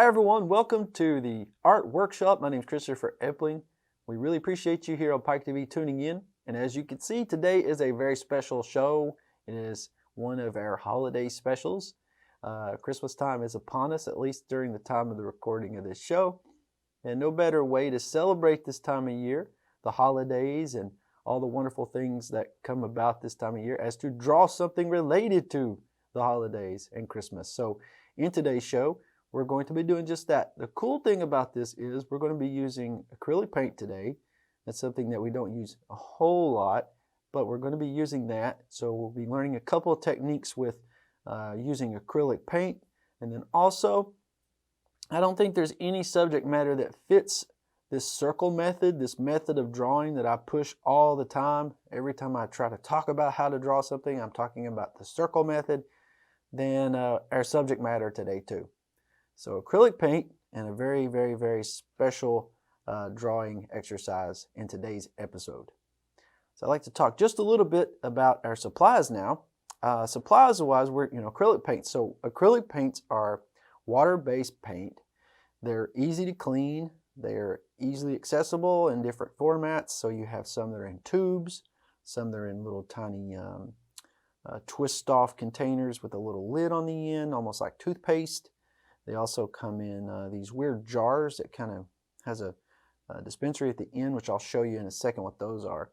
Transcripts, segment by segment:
Hi everyone, welcome to the Art Workshop. My name is Christopher Epling. We really appreciate you here on Pike TV tuning in. And as you can see, today is a very special show. It is one of our holiday specials. Christmas time is upon us, at least during the time of the recording of this show. And no better way to celebrate this time of year, the holidays and all the wonderful things that come about this time of year, as to draw something related to the holidays and Christmas. So in today's show, we're going to be doing just that. The cool thing about this is we're going to be using acrylic paint today. That's something that we don't use a whole lot, but we're going to be using that. So we'll be learning a couple of techniques with using acrylic paint. And then also, I don't think there's any subject matter that fits this circle method, this method of drawing that I push all the time. Every time I try to talk about how to draw something, I'm talking about the circle method, than our subject matter today too. So acrylic paint and a very, very, very special drawing exercise in today's episode. So I'd like to talk just a little bit about our supplies now. Supplies-wise, we're acrylic paint. So acrylic paints are water-based paint. They're easy to clean. They're easily accessible in different formats. So you have some that are in tubes, some that are in little tiny twist-off containers with a little lid on the end, almost like toothpaste. They also come in these weird jars that kind of has a dispensary at the end, which I'll show you in a second what those are.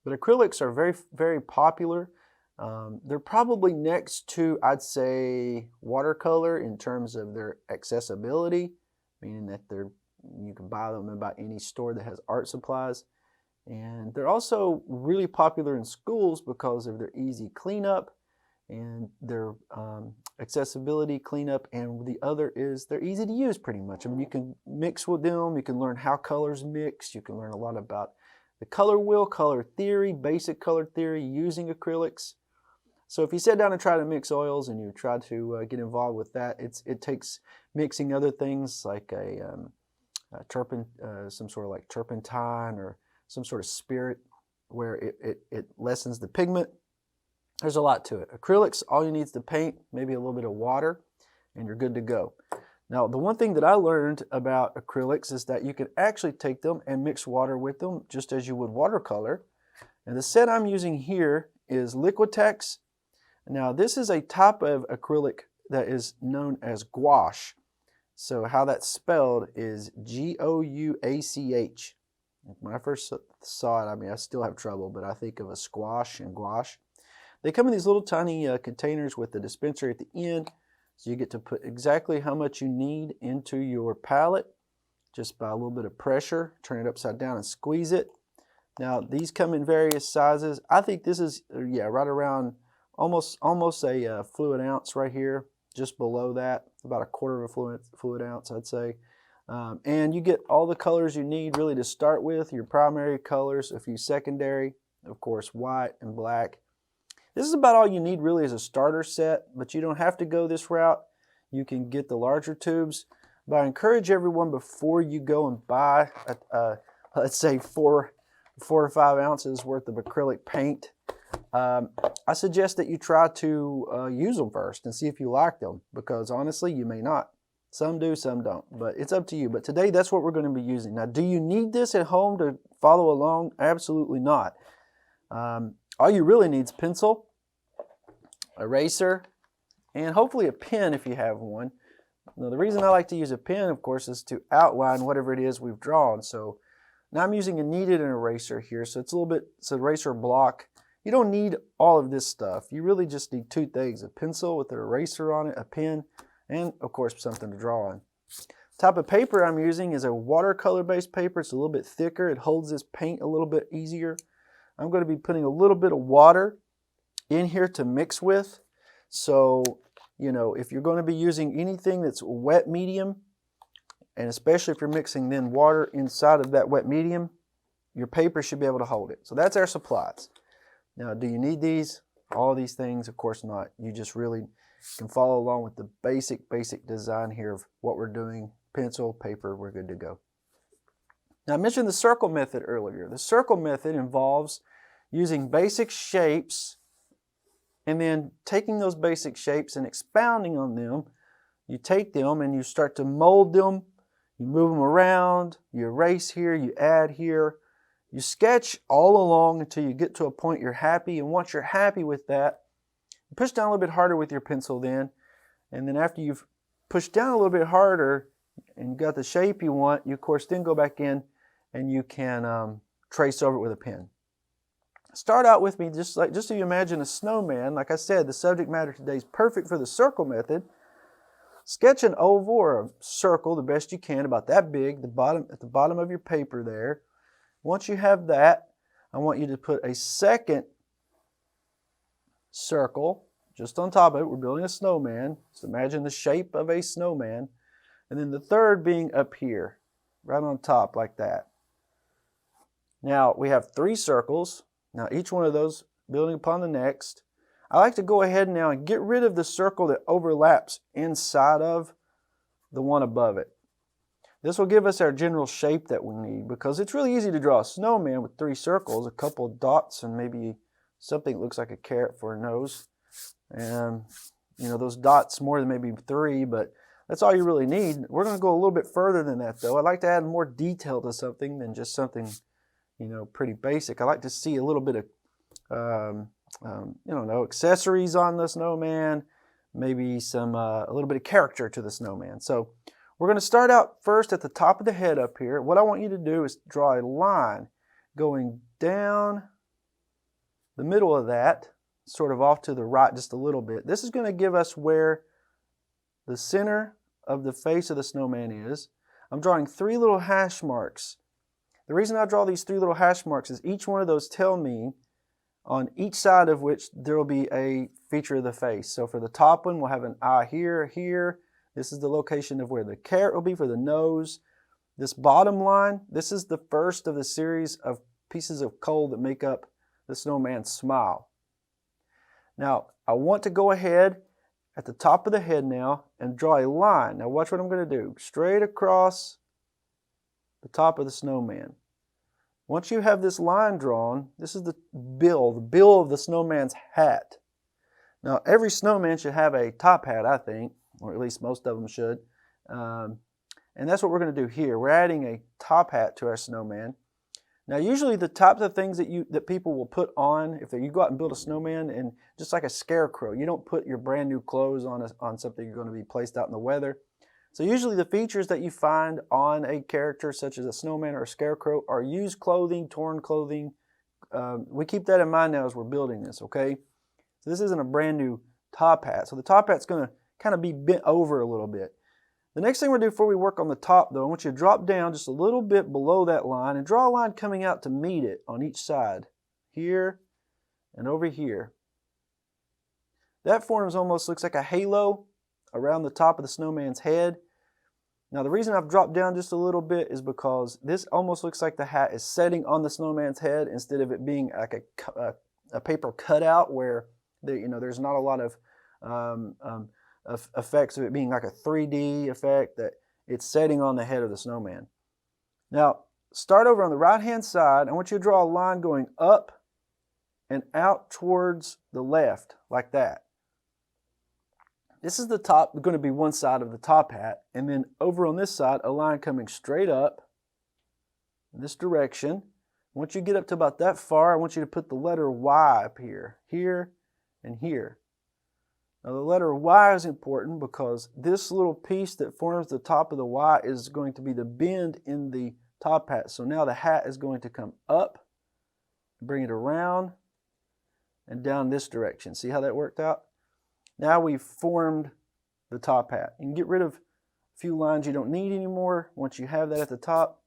But acrylics are very, very popular. They're probably next to, I'd say, watercolor in terms of their accessibility, meaning that you can buy them in about any store that has art supplies. And they're also really popular in schools because of their easy cleanup and their accessibility cleanup, and the other is they're easy to use pretty much. I mean, you can mix with them, you can learn how colors mix, you can learn a lot about the color wheel, color theory, basic color theory using acrylics. So if you sit down and try to mix oils and you try to get involved with that, it takes mixing other things like some sort of like turpentine or some sort of spirit where it lessens the pigment. There's a lot to it. Acrylics, all you need is the paint, maybe a little bit of water, and you're good to go. Now, the one thing that I learned about acrylics is that you can actually take them and mix water with them just as you would watercolor. And the set I'm using here is Liquitex. Now, this is a type of acrylic that is known as gouache. So how that's spelled is G-O-U-A-C-H. When I first saw it, I mean, I still have trouble, but I think of a squash and gouache. They come in these little tiny containers with the dispenser at the end, so you get to put exactly how much you need into your palette just by a little bit of pressure. Turn it upside down and squeeze it. Now, these come in various sizes. I think this is, right around almost a fluid ounce right here, just below that, about a quarter of a fluid ounce, I'd say. And you get all the colors you need really to start with, your primary colors, a few secondary, of course, white and black. This is about all you need really as a starter set, but you don't have to go this route. You can get the larger tubes. But I encourage everyone before you go and buy, let's say 4 or 5 ounces worth of acrylic paint, I suggest that you try to use them first and see if you like them, because honestly, you may not. Some do, some don't, but it's up to you. But today, that's what we're going to be using. Now, do you need this at home to follow along? Absolutely not. All you really need is pencil, eraser, and hopefully a pen if you have one. Now, the reason I like to use a pen, of course, is to outline whatever it is we've drawn. So now I'm using a kneaded eraser here, so it's an eraser block. You don't need all of this stuff. You really just need 2 things, a pencil with an eraser on it, a pen, and of course something to draw on. The type of paper I'm using is a watercolor-based paper. It's a little bit thicker. It holds this paint a little bit easier. I'm going to be putting a little bit of water in here to mix with. So, if you're going to be using anything that's wet medium, and especially if you're mixing then water inside of that wet medium, your paper should be able to hold it. So that's our supplies. Now, do you need these? All these things? Of course not. You just really can follow along with the basic design here of what we're doing. Pencil, paper, we're good to go. Now, I mentioned the circle method earlier. The circle method involves using basic shapes and then taking those basic shapes and expounding on them you take them and you start to mold them. You move them around, you erase here, you add here. You sketch all along until you get to a point you're happy, and once you're happy with that, you push down a little bit harder with your pencil then, and then after you've pushed down a little bit harder and you got the shape you want, you of course then go back in and you can trace over it with a pen. Start out with me just so you imagine a snowman. Like I said, the subject matter today is perfect for the circle method. Sketch an oval or a circle the best you can, about that big, at the bottom of your paper there. Once you have that, I want you to put a second circle just on top of it. We're building a snowman. So imagine the shape of a snowman. And then the third being up here, right on top like that. Now we have 3 circles. Now each one of those building upon the next. I like to go ahead now and get rid of the circle that overlaps inside of the one above it. This will give us our general shape that we need, because it's really easy to draw a snowman with 3 circles, a couple of dots, and maybe something that looks like a carrot for a nose. And you know, those dots more than maybe 3, but that's all you really need. We're going to go a little bit further than that though. I like to add more detail to something than just something, you know, pretty basic. I like to see a little bit of accessories on the snowman, maybe a little bit of character to the snowman. So we're going to start out first at the top of the head up here. What I want you to do is draw a line going down the middle of that, sort of off to the right just a little bit. This is going to give us where the center of the face of the snowman is. I'm drawing 3 little hash marks. The reason I draw these 3 little hash marks is each one of those tell me on each side of which there will be a feature of the face. So for the top one, we'll have an eye here, here. This is the location of where the carrot will be for the nose. This bottom line, this is the first of the series of pieces of coal that make up the snowman's smile. Now, I want to go ahead at the top of the head now and draw a line. Now watch what I'm going to do. Straight across the top of the snowman. Once you have this line drawn, this is the bill of the snowman's hat. Now, every snowman should have a top hat, I think, or at least most of them should. And that's what we're going to do here. We're adding a top hat to our snowman. Now, usually the types of things that people will put on, if you go out and build a snowman, and just like a scarecrow, you don't put your brand new clothes on something you're going to be placed out in the weather. So usually the features that you find on a character such as a snowman or a scarecrow are used clothing, torn clothing. We keep that in mind now as we're building this, okay? So this isn't a brand new top hat. So the top hat's going to kind of be bent over a little bit. The next thing we'll do before we work on the top though, I want you to drop down just a little bit below that line and draw a line coming out to meet it on each side. Here and over here. That forms almost looks like a halo around the top of the snowman's head. Now the reason I've dropped down just a little bit is because this almost looks like the hat is setting on the snowman's head instead of it being like a paper cutout where there's not a lot of effects of it being like a 3D effect, that it's setting on the head of the snowman. Now start over on the right hand side. I want you to draw a line going up and out towards the left like that. This is the top, going to be one side of the top hat, and then over on this side, a line coming straight up in this direction. Once you get up to about that far, I want you to put the letter Y up here, and here. Now the letter Y is important because this little piece that forms the top of the Y is going to be the bend in the top hat. So now the hat is going to come up, bring it around, and down this direction. See how that worked out? Now we've formed the top hat. You can get rid of a few lines you don't need anymore once you have that at the top.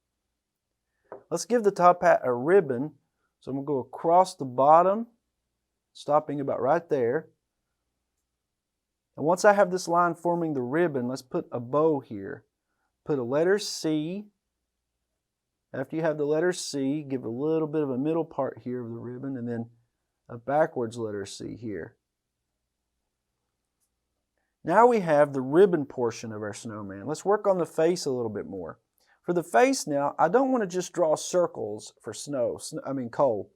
Let's give the top hat a ribbon. So I'm going to go across the bottom, stopping about right there. And once I have this line forming the ribbon, let's put a bow here. Put a letter C. After you have the letter C, give a little bit of a middle part here of the ribbon, and then a backwards letter C here. Now we have the ribbon portion of our snowman. Let's work on the face a little bit more. For the face now, I don't want to just draw circles for coal.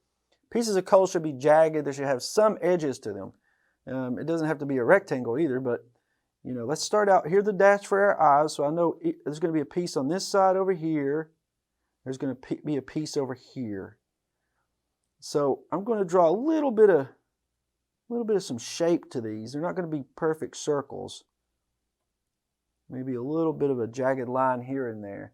Pieces of coal should be jagged. They should have some edges to them. It doesn't have to be a rectangle either, but You know, let's start out, here's the dash for our eyes, so I know there's going to be a piece on this side over here. There's going to be a piece over here. So I'm going to draw a little bit of some shape to these. They're not going to be perfect circles. Maybe a little bit of a jagged line here and there.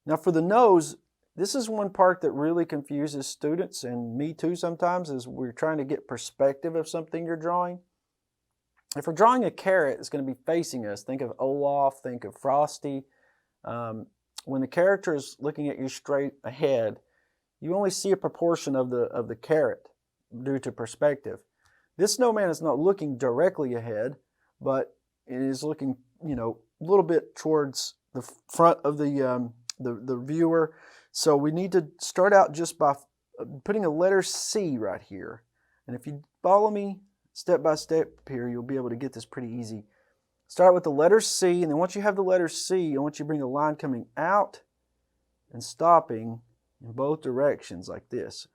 Now for the nose, this is one part that really confuses students, and me too sometimes, is we're trying to get perspective of something you're drawing. If we're drawing a carrot, it's going to be facing us. Think of Olaf, think of Frosty. When the character is looking at you straight ahead, you only see a proportion of the carrot due to perspective. This snowman is not looking directly ahead, but it is looking, you know, a little bit towards the front of the viewer. So we need to start out just by putting a letter C right here. And if you follow me step by step here, you'll be able to get this pretty easy. Start with the letter C, and then once you have the letter C, I want you to bring a line coming out and stopping in both directions like this.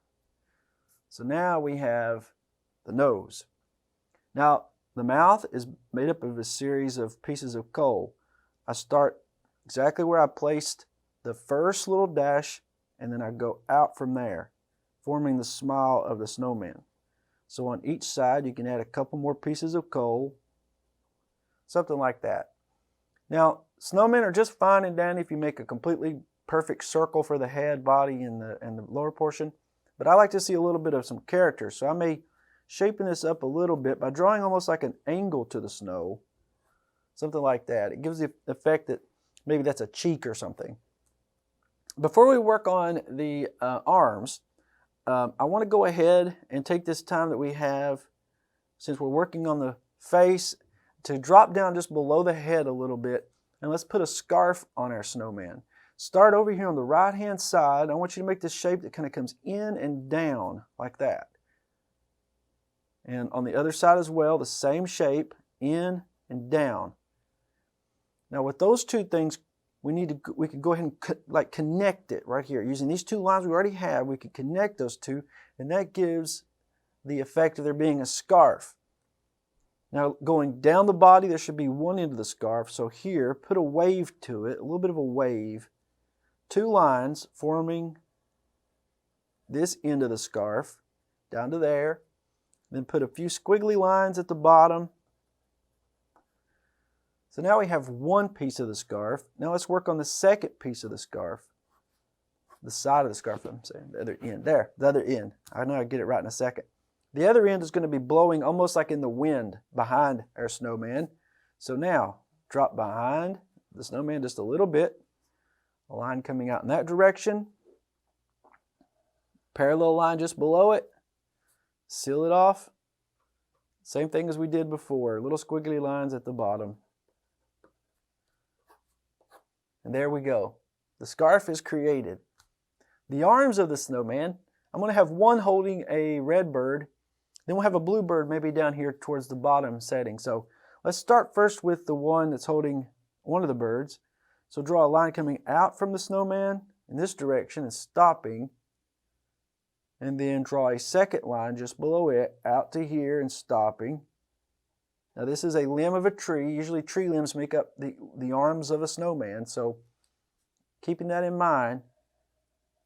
So now we have the nose. Now the mouth is made up of a series of pieces of coal. I start exactly where I placed the first little dash, and then I go out from there, forming the smile of the snowman. So on each side you can add a couple more pieces of coal, something like that. Now snowmen are just fine and dandy if you make a completely perfect circle for the head, body, and the lower portion, but I like to see a little bit of some character, so I may shapen this up a little bit by drawing almost like an angle to the snow, something like that. It gives the effect that maybe that's a cheek or something. Before we work on the arms, I want to go ahead and take this time that we have, since we're working on the face, to drop down just below the head a little bit, and let's put a scarf on our snowman. Start over here on the right hand side. I want you to make this shape that kind of comes in and down like that. And on the other side as well, the same shape, in and down. Now with those two things, we can go ahead and connect it right here. Using these two lines we already have, we can connect those two, and that gives the effect of there being a scarf. Now going down the body, there should be one end of the scarf. So here, put a wave to it, a little bit of a wave. Two lines forming this end of the scarf down to there. Then put a few squiggly lines at the bottom. So now we have one piece of the scarf. Now let's work on the second piece of the scarf. The side of the scarf, I'm saying, the other end. There, the other end. I know I'll get it right in a second. The other end is going to be blowing almost like in the wind behind our snowman. So now, drop behind the snowman just a little bit. A line coming out in that direction. Parallel line just below it. Seal it off. Same thing as we did before. Little squiggly lines at the bottom. And there we go. The scarf is created. The arms of the snowman, I'm going to have one holding a red bird. Then we'll have a blue bird maybe down here towards the bottom setting. So let's start first with the one that's holding one of the birds. So draw a line coming out from the snowman in this direction and stopping. And then draw a second line just below it out to here and stopping. Now this is a limb of a tree. Usually tree limbs make up the arms of a snowman. So keeping that in mind,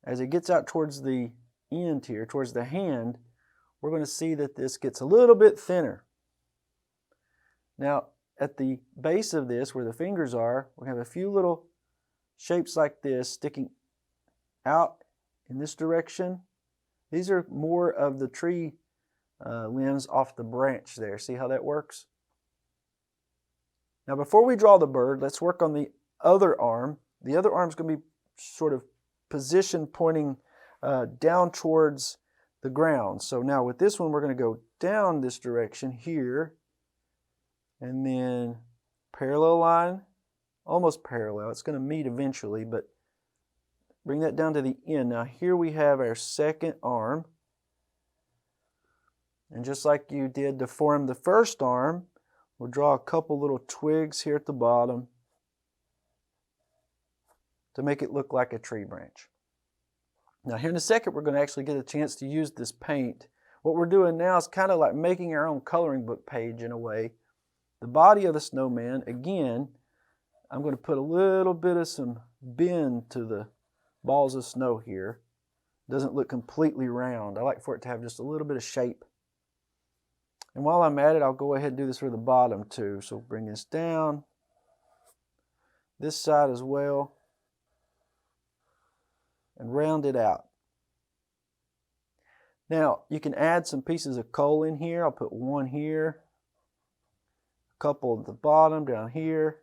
as it gets out towards the end here, towards the hand, we're going to see that this gets a little bit thinner. Now at the base of this, where the fingers are, we have a few little shapes like this sticking out in this direction. These are more of the tree limbs off the branch there. See how that works? Now before we draw the bird, let's work on the other arm. The other arm is going to be sort of position pointing down towards the ground. So now with this one, we're going to go down this direction here, and then parallel line, almost parallel. It's going to meet eventually, but bring that down to the end. Now here we have our second arm. And just like you did to form the first arm, we'll draw a couple little twigs here at the bottom to make it look like a tree branch. Now here in a second, we're going to actually get a chance to use this paint. What we're doing now is kind of like making our own coloring book page in a way. The body of the snowman, again, I'm going to put a little bit of some bend to the balls of snow here. It doesn't look completely round. I like for it to have just a little bit of shape. And while I'm at it, I'll go ahead and do this for the bottom too. So bring this down, this side as well, and round it out. Now, you can add some pieces of coal in here. I'll put one here, a couple at the bottom down here.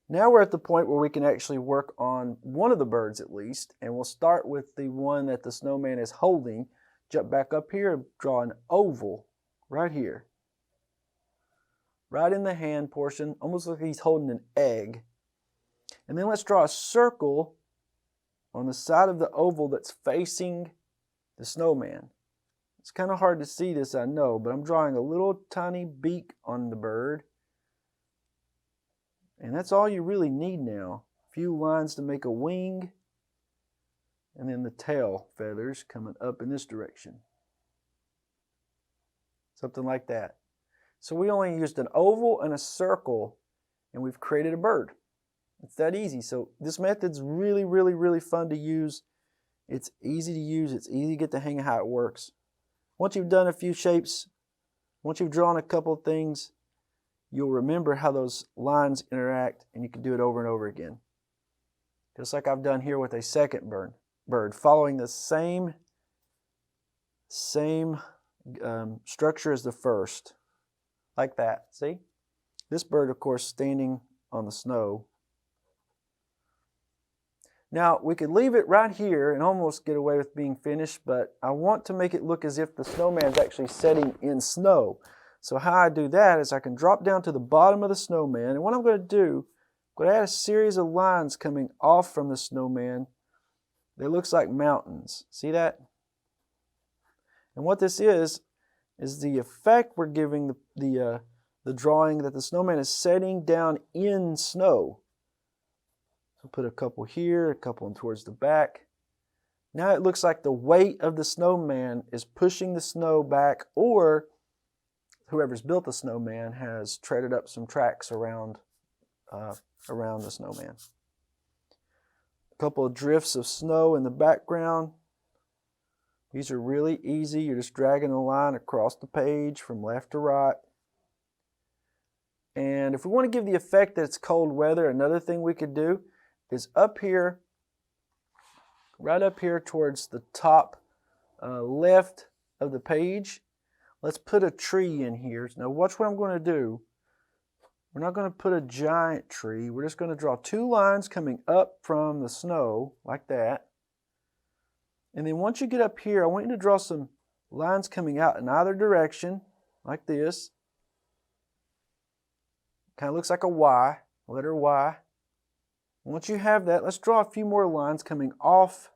Now we're at the point where we can actually work on one of the birds at least, and we'll start with the one that the snowman is holding. Jump back up here and draw an oval right here. Right in the hand portion, almost like he's holding an egg. And then let's draw a circle on the side of the oval that's facing the snowman. It's kind of hard to see this, I know, but I'm drawing a little tiny beak on the bird. And that's all you really need now. A few lines to make a wing, and then the tail feathers coming up in this direction. Something like that. So we only used an oval and a circle, and we've created a bird. It's that easy. So this method's really, really, really fun to use. It's easy to use. It's easy to get the hang of how it works. Once you've done a few shapes, once you've drawn a couple of things, you'll remember how those lines interact, and you can do it over and over again. Just like I've done here with a second bird, following the same structure as the first, like that. See? This bird, of course, standing on the snow. Now, we could leave it right here and almost get away with being finished, but I want to make it look as if the snowman's actually setting in snow. So how I do that is I can drop down to the bottom of the snowman, and what I'm going to do, I'm going to add a series of lines coming off from the snowman that looks like mountains. See that? And what this is the effect we're giving the drawing that the snowman is setting down in snow. So put a couple here, a couple towards the back. Now it looks like the weight of the snowman is pushing the snow back, or whoever's built the snowman has treaded up some tracks around the snowman. A couple of drifts of snow in the background. These are really easy. You're just dragging a line across the page from left to right. And if we want to give the effect that it's cold weather, another thing we could do is up here, right up here towards the top left of the page, let's put a tree in here. Now watch what I'm going to do. We're not going to put a giant tree. We're just going to draw two lines coming up from the snow, like that. And then once you get up here, I want you to draw some lines coming out in either direction, like this. Kind of looks like a Y, letter Y. Once you have that, let's draw a few more lines coming off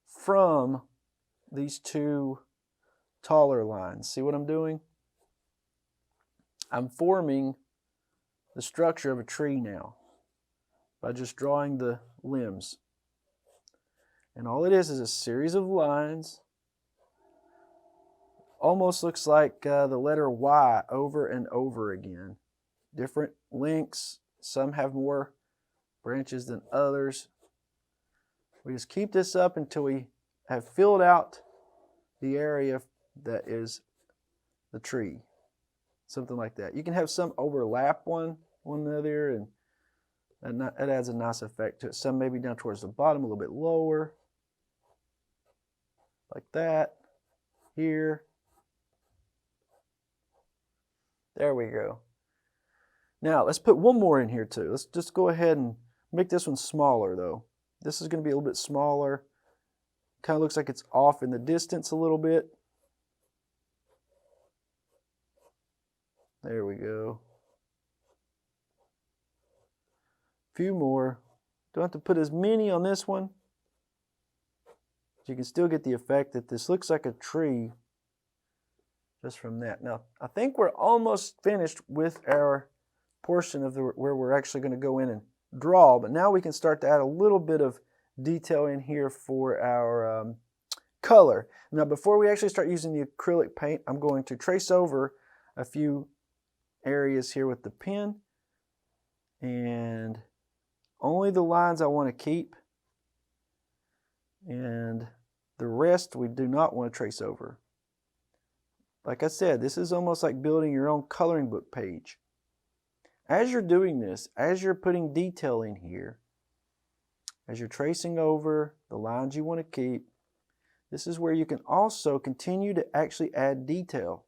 from these two taller lines. See what I'm doing? I'm forming the structure of a tree now by just drawing the limbs. And all it is a series of lines. Almost looks like the letter Y over and over again. Different lengths. Some have more branches than others. We just keep this up until we have filled out the area that is the tree. Something like that. You can have some overlap one another, and that adds a nice effect to it. Some maybe down towards the bottom, a little bit lower. Like that. Here. There we go. Now, let's put one more in here too. Let's just go ahead and make this one smaller though. This is going to be a little bit smaller. Kind of looks like it's off in the distance a little bit. There we go. A few more. Don't have to put as many on this one. You can still get the effect that this looks like a tree just from that. Now, I think we're almost finished with our portion of where we're actually going to go in and draw, but now we can start to add a little bit of detail in here for our color. Now, before we actually start using the acrylic paint, I'm going to trace over a few areas here with the pen, and only the lines I want to keep, and the rest we do not want to trace over. Like I said, this is almost like building your own coloring book page. As you're doing this, as you're putting detail in here, as you're tracing over the lines you want to keep, this is where you can also continue to actually add detail.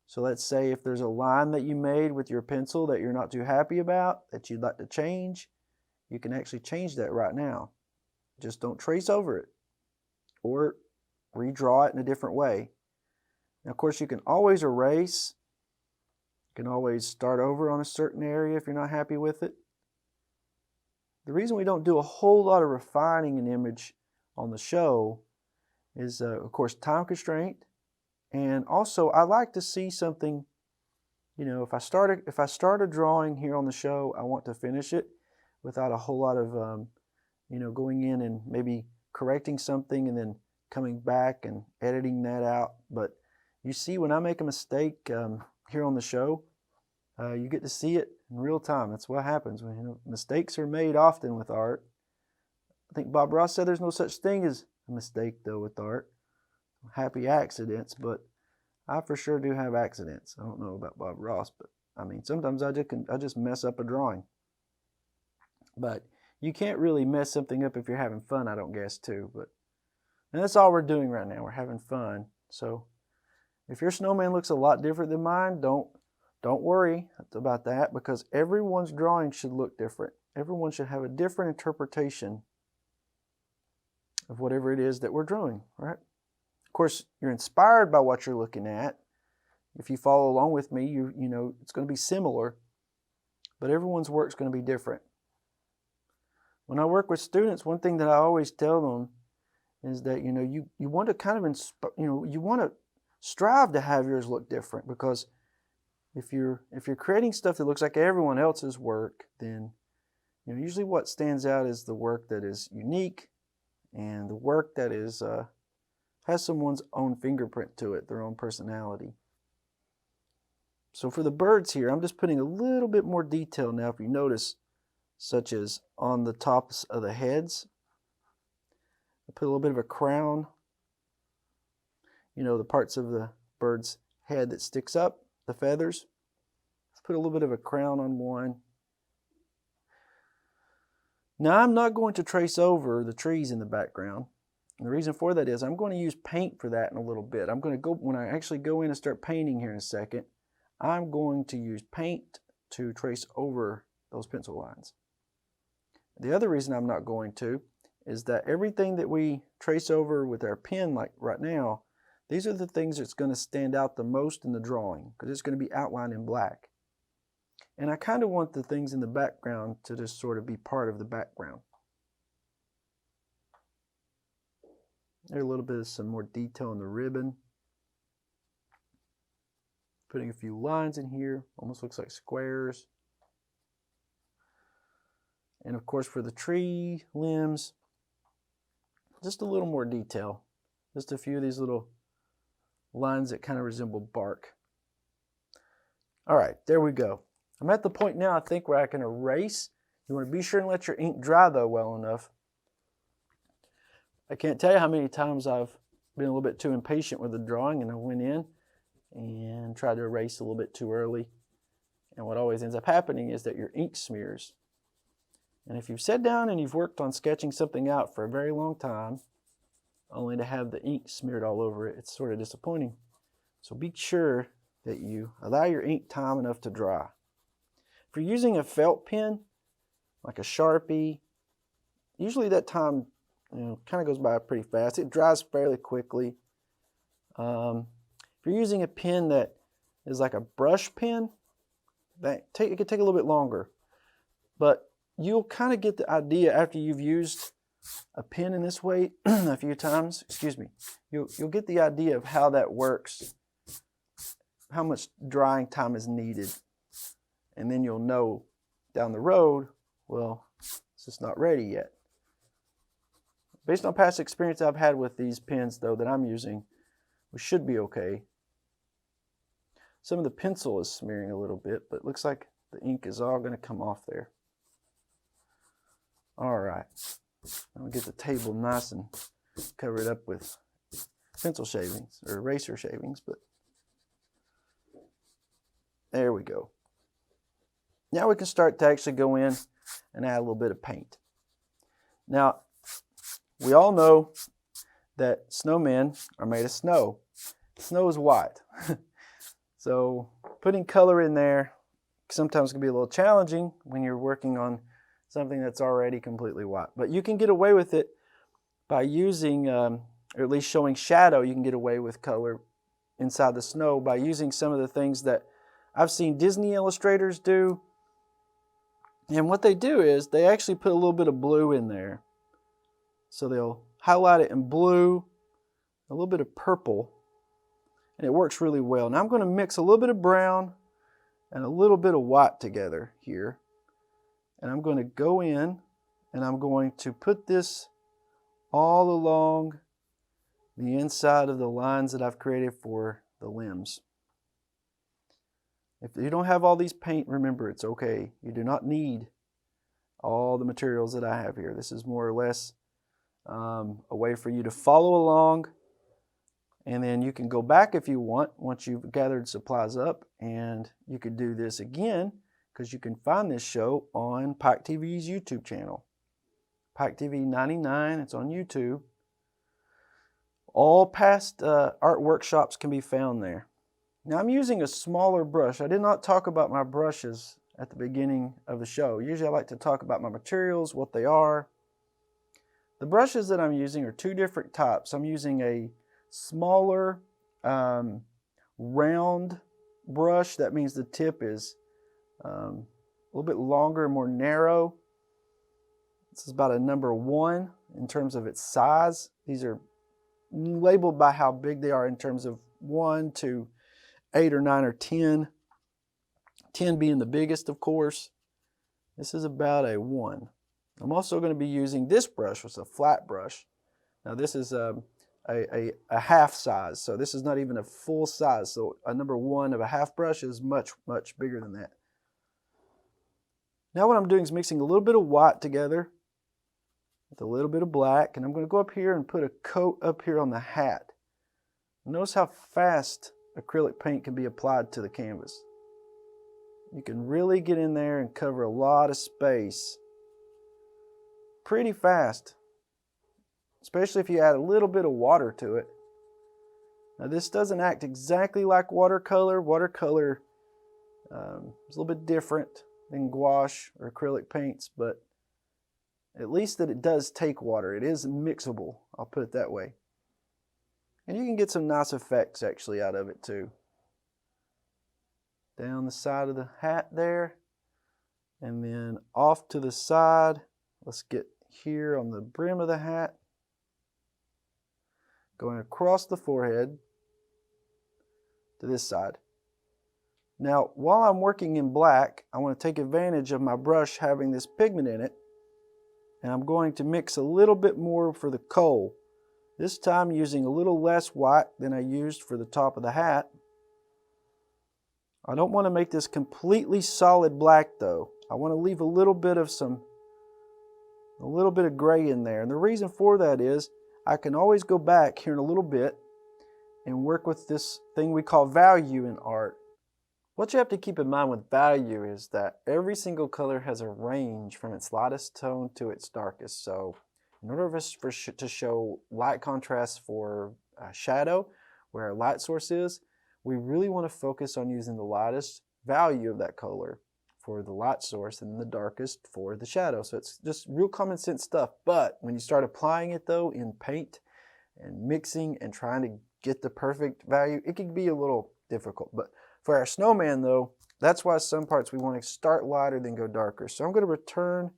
So let's say if there's a line that you made with your pencil that you're not too happy about, that you'd like to change, you can actually change that right now. Just don't trace over it or redraw it in a different way. Now, of course, you can always erase. You can always start over on a certain area if you're not happy with it. The reason we don't do a whole lot of refining an image on the show is, of course, time constraint. And also, I like to see something, you know, if I start a drawing here on the show, I want to finish it without a whole lot of, you know, going in and maybe correcting something and then coming back and editing that out. But you see, when I make a mistake here on the show, you get to see it in real time. That's what happens. When, you know, mistakes are made often with art. I think Bob Ross said there's no such thing as a mistake, though, with art. Happy accidents, but I for sure do have accidents. I don't know about Bob Ross, but I mean, sometimes I just mess up a drawing. But you can't really mess something up if you're having fun, I don't guess, too. And that's all we're doing right now. We're having fun. So if your snowman looks a lot different than mine, don't worry about that, because everyone's drawing should look different. Everyone should have a different interpretation of whatever it is that we're drawing, right? Of course, you're inspired by what you're looking at. If you follow along with me, you know it's going to be similar, but everyone's work is going to be different. When I work with students, one thing that I always tell them is that, you know, you want to kind of you want to strive to have yours look different, because if you're creating stuff that looks like everyone else's work, then, you know, usually what stands out is the work that is unique and the work that is has someone's own fingerprint to it, their own personality. So for the birds here, I'm just putting a little bit more detail now, if you notice, such as on the tops of the heads. I put a little bit of a crown, you know, the parts of the bird's head that sticks up, the feathers. Let's put a little bit of a crown on one. Now, I'm not going to trace over the trees in the background. And the reason for that is I'm going to use paint for that in a little bit. I'm going to go, when I actually go in and start painting here in a second, I'm going to use paint to trace over those pencil lines. The other reason I'm not going to is that everything that we trace over with our pen, like right now, these are the things that's going to stand out the most in the drawing, because it's going to be outlined in black. And I kind of want the things in the background to just sort of be part of the background. There's a little bit of some more detail in the ribbon. Putting a few lines in here, almost looks like squares. And of course, for the tree limbs, just a little more detail. Just a few of these little lines that kind of resemble bark. All right, there we go. I'm at the point now, I think, where I can erase. You want to be sure and let your ink dry, though, well enough. I can't tell you how many times I've been a little bit too impatient with the drawing, and I went in and tried to erase a little bit too early. And what always ends up happening is that your ink smears. And if you've sat down and you've worked on sketching something out for a very long time, only to have the ink smeared all over it, it's sort of disappointing. So be sure that you allow your ink time enough to dry. If you're using a felt pen, like a Sharpie, usually that time, you know, kind of goes by pretty fast. It dries fairly quickly. If you're using a pen that is like a brush pen, it could take a little bit longer. But you'll kind of get the idea after you've used a pen in this way a few times. Excuse me. You'll get the idea of how that works, how much drying time is needed. And then you'll know down the road, well, it's just not ready yet. Based on past experience I've had with these pens, though, that I'm using, we should be okay. some of the pencil is smearing a little bit, but it looks like the ink is all going to come off there. All right, I'll get the table nice and covered up with pencil shavings or eraser shavings, but there we go. Now we can start to actually go in and add a little bit of paint. Now, we all know that snowmen are made of snow. Snow is white. So putting color in there sometimes can be a little challenging when you're working on something that's already completely white. But you can get away with it by using, or at least showing shadow. You can get away with color inside the snow by using some of the things that I've seen Disney illustrators do. And what they do is they actually put a little bit of blue in there. So they'll highlight it in blue, a little bit of purple, and it works really well. Now I'm going to mix a little bit of brown and a little bit of white together here. And I'm going to go in and I'm going to put this all along the inside of the lines that I've created for the limbs. If you don't have all these paint, remember, it's okay. You do not need all the materials that I have here. This is more or less a way for you to follow along, and then you can go back if you want once you've gathered supplies up, and you could do this again because you can find this show on Pike TV's YouTube channel. Pike TV 99, it's on YouTube. All past art workshops can be found there. Now I'm using a smaller brush. I did not talk about my brushes at the beginning of the show. Usually I like to talk about my materials, what they are. The brushes that I'm using are two different types. I'm using a smaller round brush. That means the tip is a little bit longer and more narrow. This is about a number 1 in terms of its size. These are labeled by how big they are in terms of 1 to 8 or 9 or 10. 10 being the biggest, of course. This is about a 1. I'm also going to be using this brush, which is a flat brush. Now this is a half size, so this is not even a full size. So a number 1 of a half brush is much, much bigger than that. Now what I'm doing is mixing a little bit of white together with a little bit of black, and I'm going to go up here and put a coat up here on the hat. Notice how fast acrylic paint can be applied to the canvas. You can really get in there and cover a lot of space pretty fast, especially if you add a little bit of water to it. Now this doesn't act exactly like watercolor. Watercolor is a little bit different than gouache or acrylic paints, but at least that it does take water. It is mixable, I'll put it that way. And you can get some nice effects actually out of it too. Down the side of the hat there, and then off to the side. Let's get here on the brim of the hat, going across the forehead to this side. Now while I'm working in black, I want to take advantage of my brush having this pigment in it, and I'm going to mix a little bit more for the coal. This time using a little less white than I used for the top of the hat. I don't want to make this completely solid black though. I want to leave a little bit of gray in there. And the reason for that is I can always go back here in a little bit and work with this thing we call value in art. What you have to keep in mind with value is that every single color has a range from its lightest tone to its darkest. So in order for us to show light contrast for shadow, where our light source is, we really want to focus on using the lightest value of that color for the light source and the darkest for the shadow. So it's just real common sense stuff. But when you start applying it though in paint and mixing and trying to get the perfect value, it can be a little difficult. But for our snowman though, that's why some parts we want to start lighter then go darker. So I'm going to return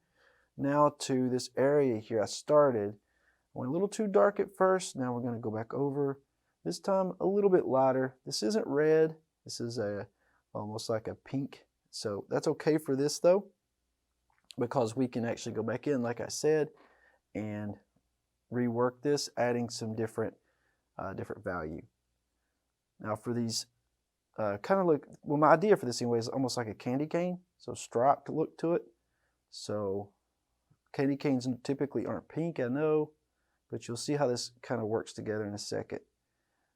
now to this area here I started. I went a little too dark at first. Now we're going to go back over. This time a little bit lighter. This isn't red. This is almost like a pink. So that's okay for this though, because we can actually go back in, like I said, and rework this, adding some different value. Now for these kind of look, well, my idea for this anyway is almost like a candy cane, so striped look to it. So candy canes typically aren't pink, I know, but you'll see how this kind of works together in a second.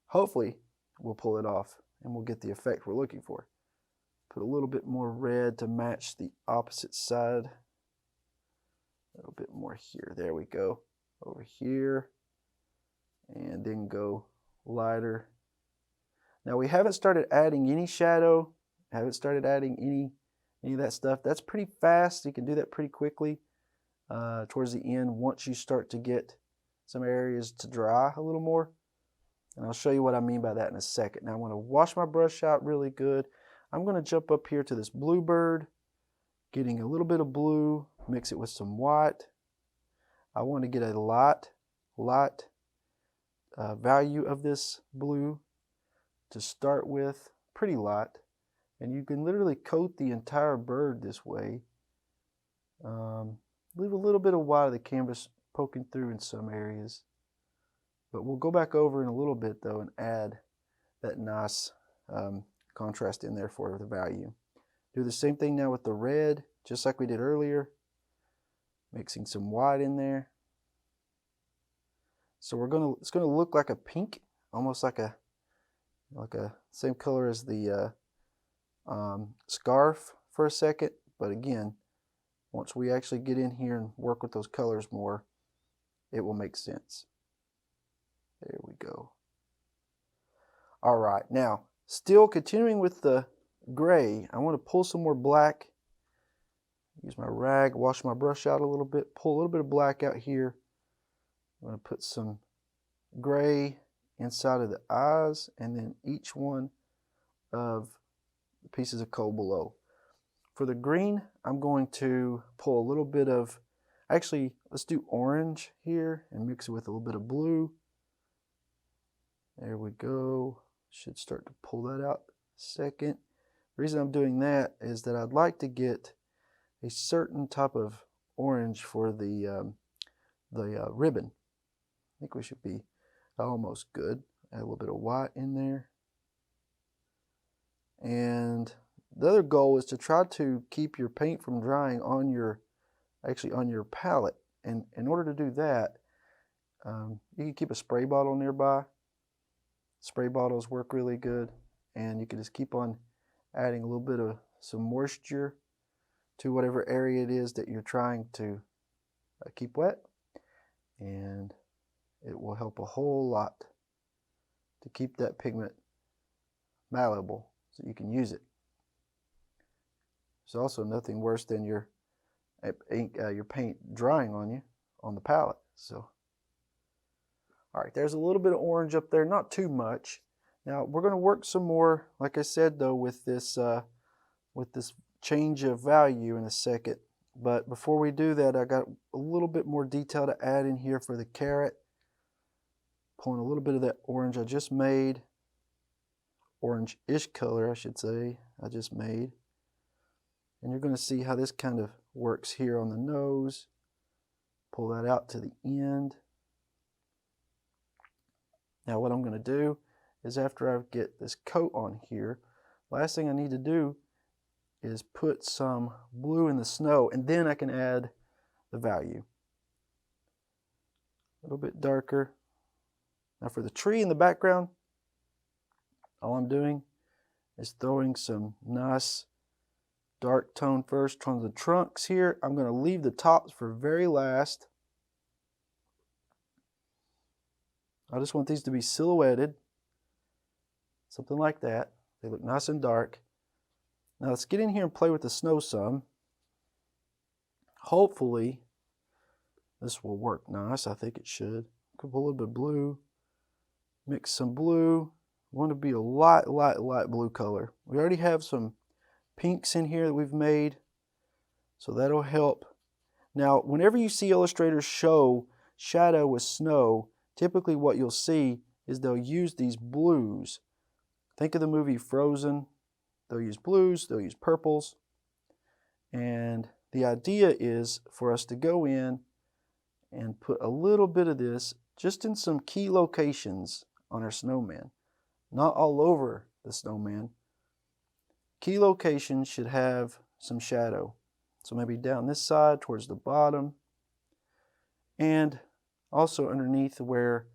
Hopefully we'll pull it off and we'll get the effect we're looking for. Put a little bit more red to match the opposite side. A little bit more here. There we go. Over here. And then go lighter. Now we haven't started adding any shadow. Haven't started adding any of that stuff. That's pretty fast. You can do that pretty quickly towards the end once you start to get some areas to dry a little more. And I'll show you what I mean by that in a second. Now I'm going to wash my brush out really good. I'm going to jump up here to this bluebird, getting a little bit of blue, mix it with some white. I want to get a light value of this blue to start with, pretty light. And you can literally coat the entire bird this way. Leave a little bit of white of the canvas poking through in some areas. But we'll go back over in a little bit though and add that nice contrast in there for the value. Do the same thing now with the red, just like we did earlier. Mixing some white in there. So it's gonna look like a pink, almost like a same color as the scarf for a second. But again, once we actually get in here and work with those colors more, it will make sense. There we go. All right, now still continuing with the gray, I want to pull some more black. Use my rag, wash my brush out a little bit, pull a little bit of black out here. I'm going to put some gray inside of the eyes and then each one of the pieces of coal below. For the green, I'm going to pull a little bit of, actually, let's do orange here and mix it with a little bit of blue. There we go. Should start to pull that out in a second. The reason I'm doing that is that I'd like to get a certain type of orange for the ribbon. I think we should be almost good. Add a little bit of white in there. And the other goal is to try to keep your paint from drying on your palette. And in order to do that, you can keep a spray bottle nearby. Spray bottles work really good, and you can just keep on adding a little bit of some moisture to whatever area it is that you're trying to keep wet, and it will help a whole lot to keep that pigment malleable so you can use it. There's also nothing worse than your paint drying on you on the palette. So, all right, there's a little bit of orange up there, not too much. Now we're going to work some more, like I said though, with this change of value in a second. But before we do that, I got a little bit more detail to add in here for the carrot. Pulling a little bit of that orange I just made, orange-ish color I should say, I just made. And you're going to see how this kind of works here on the nose. Pull that out to the end. Now what I'm going to do is after I get this coat on here, last thing I need to do is put some blue in the snow, and then I can add the value. A little bit darker. Now for the tree in the background, all I'm doing is throwing some nice dark tone first on the trunks here. I'm going to leave the tops for very last. I just want these to be silhouetted, something like that. They look nice and dark. Now let's get in here and play with the snow some. Hopefully this will work nice. I think it should. Put a little bit of blue, mix some blue. Want to be a light blue color. We already have some pinks in here that we've made, so that'll help. Now whenever you see illustrators show shadow with snow, typically what you'll see is they'll use these blues. Think of the movie Frozen. They'll use blues, they'll use purples. And the idea is for us to go in and put a little bit of this just in some key locations on our snowman. Not all over the snowman, key location should have some shadow. So maybe down this side towards the bottom, and also underneath where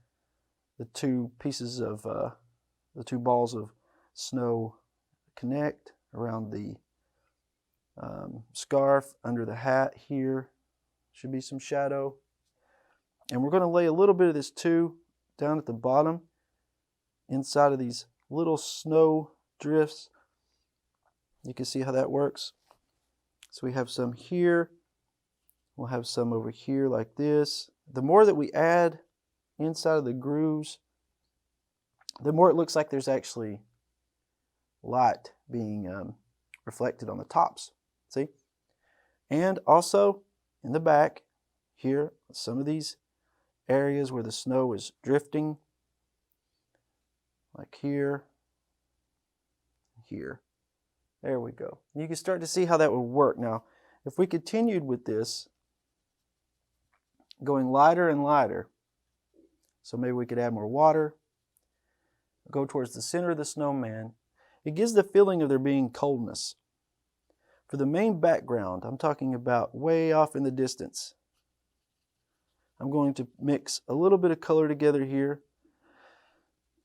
the two pieces of the two balls of snow connect, around the scarf, under the hat here should be some shadow. And we're going to lay a little bit of this too down at the bottom inside of these little snow drifts. You can see how that works. So we have some here, we'll have some over here like this. The more that we add inside of the grooves, the more it looks like there's actually light being reflected on the tops. See? And also in the back here, some of these areas where the snow is drifting, like here, here. There we go. You can start to see how that would work. Now, if we continued with this, going lighter and lighter, so maybe we could add more water, go towards the center of the snowman, it gives the feeling of there being coldness. For the main background, I'm talking about way off in the distance, I'm going to mix a little bit of color together here.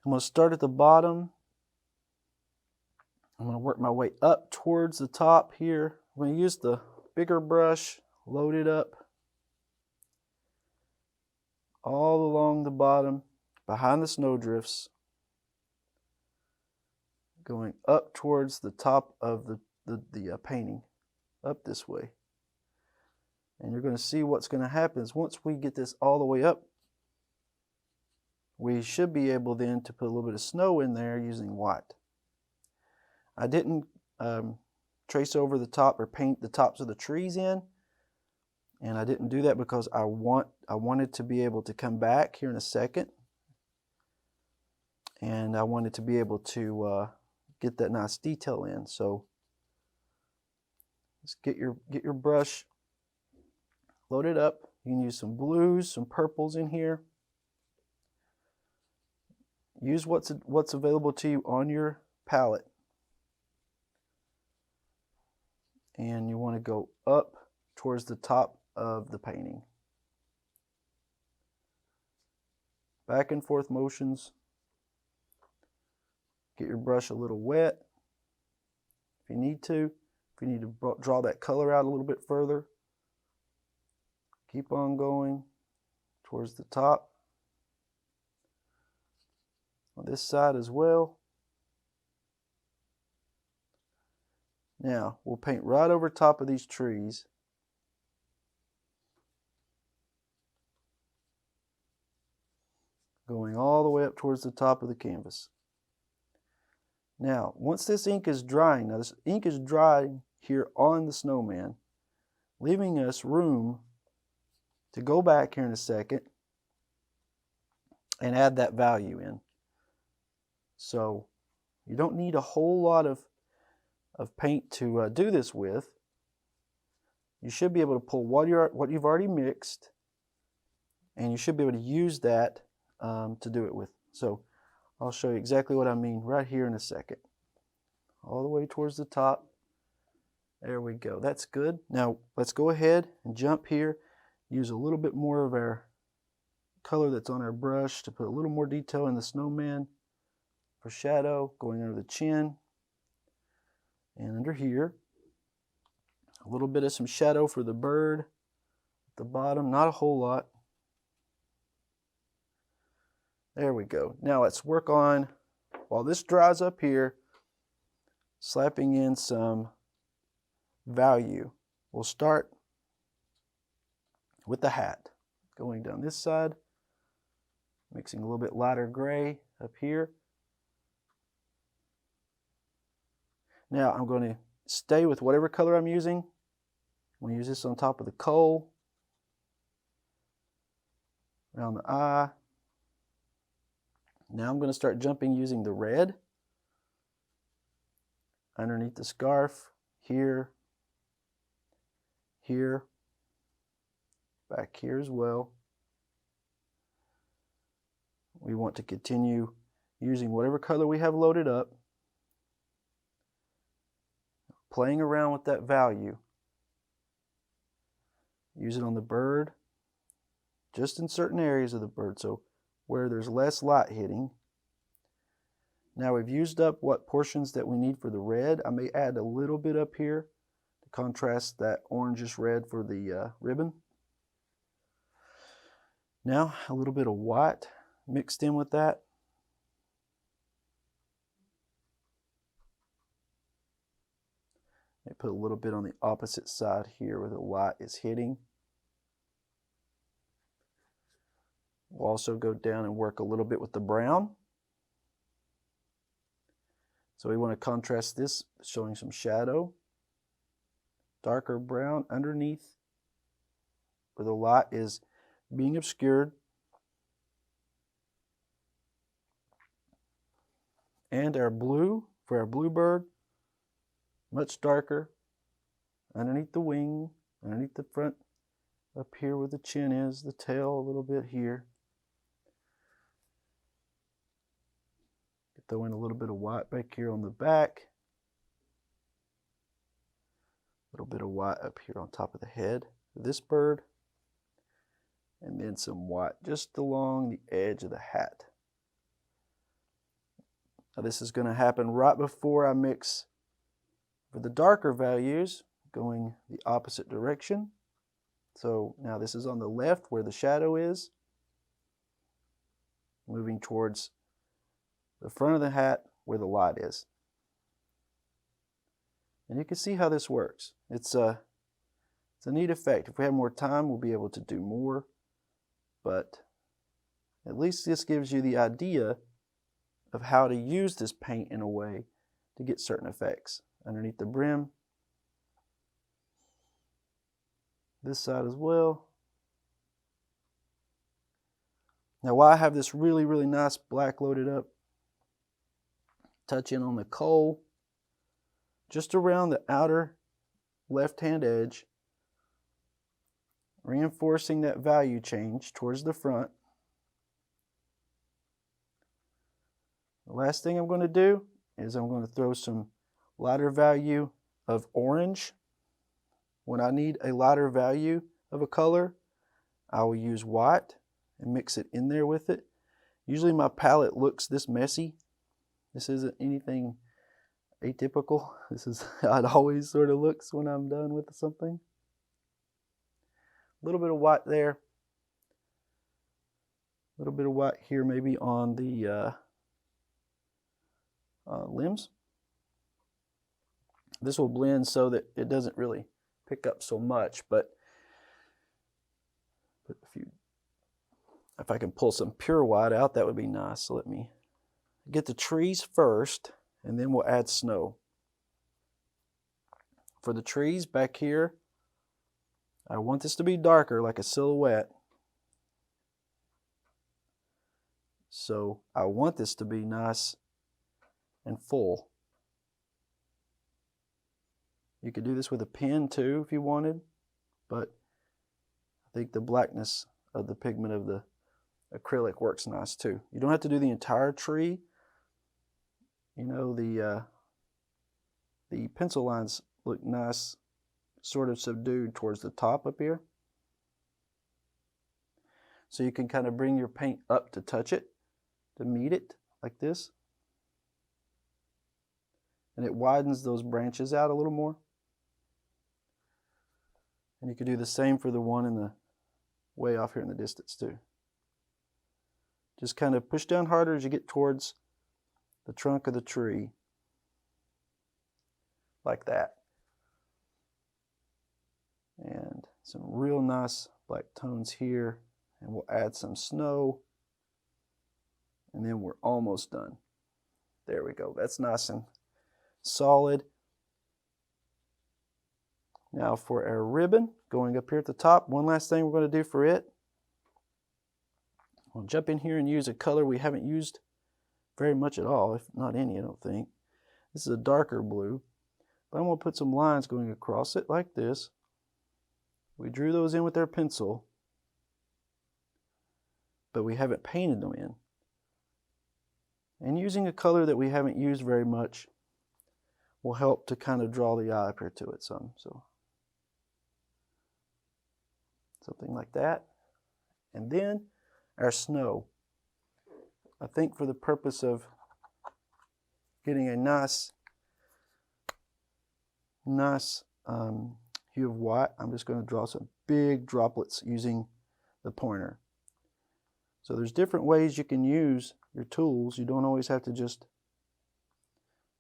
I'm going to start at the bottom. I'm going to work my way up towards the top here. I'm going to use the bigger brush, load it up all along the bottom, behind the snowdrifts, going up towards the top of the painting, up this way. And you're going to see what's going to happen is once we get this all the way up, we should be able then to put a little bit of snow in there using white. I didn't trace over the top or paint the tops of the trees in, and I didn't do that because I wanted to be able to come back here in a second, and I wanted to be able to get that nice detail in. So just get your brush loaded up. You can use some blues, some purples in here. Use what's available to you on your palette. And you want to go up towards the top of the painting. Back and forth motions. Get your brush a little wet if you need to. If you need to draw that color out a little bit further, keep on going towards the top. On this side as well. Now, we'll paint right over top of these trees. Going all the way up towards the top of the canvas. Now, once this ink is drying, now this ink is drying here on the snowman, leaving us room to go back here in a second and add that value in. So, you don't need a whole lot of paint to do this with. You should be able to pull what you've already mixed, and you should be able to use that to do it with. So I'll show you exactly what I mean right here in a second. All the way towards the top. There we go. That's good. Now let's go ahead and jump here. Use a little bit more of our color that's on our brush to put a little more detail in the snowman for shadow, going under the chin. And under here, a little bit of some shadow for the bird at the bottom, not a whole lot. There we go. Now let's work on, while this dries up here, slapping in some value. We'll start with the hat. Going down this side, mixing a little bit lighter gray up here. Now I'm going to stay with whatever color I'm using. I'm going to use this on top of the coal, around the eye. Now I'm going to start jumping using the red underneath the scarf, here, here, back here as well. We want to continue using whatever color we have loaded up. playing around with that value. Use it on the bird, just in certain areas of the bird, so where there's less light hitting. Now we've used up what portions that we need for the red. I may add a little bit up here to contrast that orangish red for the ribbon. Now a little bit of white mixed in with that. I put a little bit on the opposite side here where the light is hitting. We'll also go down and work a little bit with the brown. So we want to contrast this, showing some shadow. Darker brown underneath where the light is being obscured. And our blue, for our bluebird, much darker underneath the wing, underneath the front, up here where the chin is, the tail a little bit here. Throw in a little bit of white back here on the back. A little bit of white up here on top of the head of this bird. And then some white just along the edge of the hat. Now this is going to happen right before I mix for the darker values, going the opposite direction. So now this is on the left where the shadow is, moving towards the front of the hat where the light is. And you can see how this works. It's a neat effect. If we have more time, we'll be able to do more, but at least this gives you the idea of how to use this paint in a way to get certain effects. Underneath the brim, this side as well. Now while I have this really, really nice black loaded up, touch in on the coal, just around the outer left-hand edge, reinforcing that value change towards the front. The last thing I'm going to do is I'm going to throw some lighter value of orange. When I need a lighter value of a color, I will use white and mix it in there with it. Usually my palette looks this messy. This isn't anything atypical. This is how it always sort of looks when I'm done with something. A little bit of white there. A little bit of white here maybe on the limbs. This will blend so that it doesn't really pick up so much, but if I can pull some pure white out, that would be nice. So let me get the trees first, and then we'll add snow. For the trees back here, I want this to be darker, like a silhouette. So I want this to be nice and full. You could do this with a pen too if you wanted, but I think the blackness of the pigment of the acrylic works nice too. You don't have to do the entire tree. You know, the pencil lines look nice, sort of subdued towards the top up here. So you can kind of bring your paint up to touch it, to meet it, like this. And it widens those branches out a little more. And you could do the same for the one in the way off here in the distance too. Just kind of push down harder as you get towards the trunk of the tree, like that. And some real nice black tones here, and we'll add some snow, and then we're almost done. There we go. That's nice and solid. Now for our ribbon, going up here at the top, one last thing we're going to do for it. We'll jump in here and use a color we haven't used very much at all, if not any, I don't think. This is a darker blue, but I'm going to put some lines going across it like this. We drew those in with our pencil, but we haven't painted them in. And using a color that we haven't used very much, will help to kind of draw the eye up here to it some. So something like that. And then our snow. I think for the purpose of getting a nice hue of white, I'm just going to draw some big droplets using the pointer. So there's different ways you can use your tools. You don't always have to just,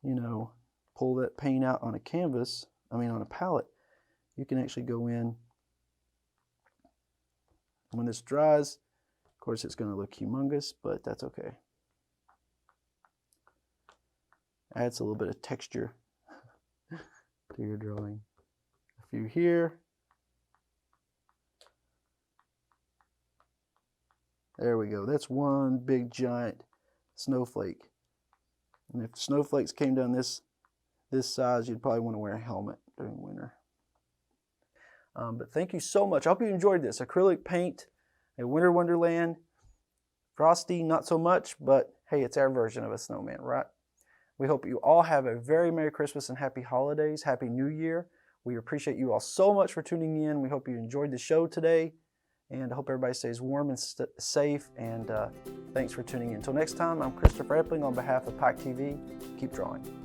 you know, pull that paint out on a canvas, on a palette. You can actually go in. When this dries, of course it's going to look humongous, but that's okay. Adds a little bit of texture to your drawing. A few here. There we go. That's one big giant snowflake. And if snowflakes came down this size, you'd probably want to wear a helmet during winter. But thank you so much. I hope you enjoyed this. Acrylic paint, a winter wonderland. Frosty, not so much, but hey, it's our version of a snowman, right? We hope you all have a very Merry Christmas and Happy Holidays, Happy New Year. We appreciate you all so much for tuning in. We hope you enjoyed the show today, and I hope everybody stays warm and safe, and thanks for tuning in. Until next time, I'm Christopher Epling on behalf of Pike TV. Keep drawing.